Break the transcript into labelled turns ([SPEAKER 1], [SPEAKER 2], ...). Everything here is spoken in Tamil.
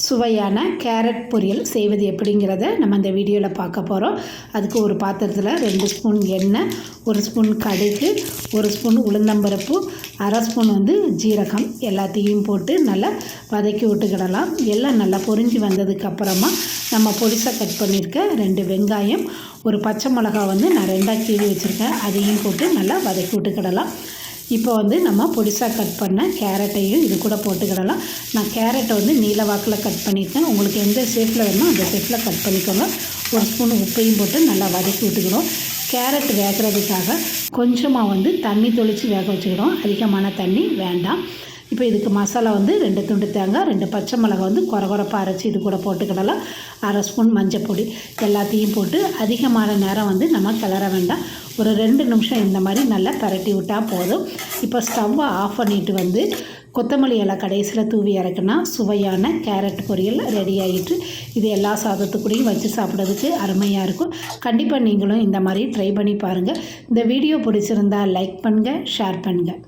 [SPEAKER 1] சுவையான கேரட் பொரியல் செய்வது எப்படிங்கிறத நம்ம இந்த வீடியோவில் பார்க்க போகிறோம். அதுக்கு ஒரு பாத்திரத்தில் 2 ஸ்பூன் எண்ணெய், 1 ஸ்பூன் கடுகு, 1 ஸ்பூன் உளுந்தம்பருப்பு, அரை ஸ்பூன் ஜீரகம் எல்லாத்தையும் போட்டு நல்லா வதக்கி விட்டுக்கிடலாம். எல்லாம் நல்லா பொரிஞ்சு வந்ததுக்கப்புறமா நம்ம பொடிசாக கட் பண்ணியிருக்க 2 வெங்காயம், ஒரு பச்சை மிளகா நான் 2ஆக கீறி வச்சுருக்கேன், அதையும் போட்டு நல்லா வதக்கி விட்டுக்கிடலாம். இப்போ நம்ம பொடிசாக கட் பண்ண கேரட்டையும் இது கூட போட்டுக்கிடலாம். நான் கேரட்டை நீல வாக்கில் கட் பண்ணியிருக்கேன். உங்களுக்கு எந்த ஷேப்பில் வேணுமோ அந்த ஷேப்பில் கட் பண்ணிக்கோங்க. 1 ஸ்பூன் உப்பையும் போட்டு நல்லா வதக்கி விட்டுக்கிறோம். கேரட் வேகிறதுக்காக கொஞ்சமாக தண்ணி தொளித்து வேக வச்சுக்கிறோம். அதிகமான தண்ணி வேண்டாம். இப்போ இதுக்கு மசாலா 2 துண்டு தேங்காய், 2 பச்சை மிளகா கொரகொரப்பாக அரைச்சி இது கூட போட்டுக்கிடலாம். அரை ஸ்பூன் மஞ்சள் பொடி எல்லாத்தையும் போட்டு அதிகமான நேரம் நம்ம கிளற வேண்டாம். ஒரு 2 நிமிஷம் இந்த மாதிரி நல்லா பரட்டி விட்டால் போதும். இப்போ ஸ்டவ்வை ஆஃப் பண்ணிவிட்டு கொத்தமல்லி இலை கடைசியில் தூவி இறக்குனா சுவையான கேரட் பொரியல் ரெடி ஆகிட்டு. இது எல்லா சாதத்துக்கூடையும் வச்சு சாப்பிட்றதுக்கு அருமையாக இருக்கும். கண்டிப்பாக நீங்களும் இந்த மாதிரி ட்ரை பண்ணி பாருங்கள். இந்த வீடியோ பிடிச்சிருந்தால் லைக் பண்ணுங்கள், ஷேர் பண்ணுங்கள்.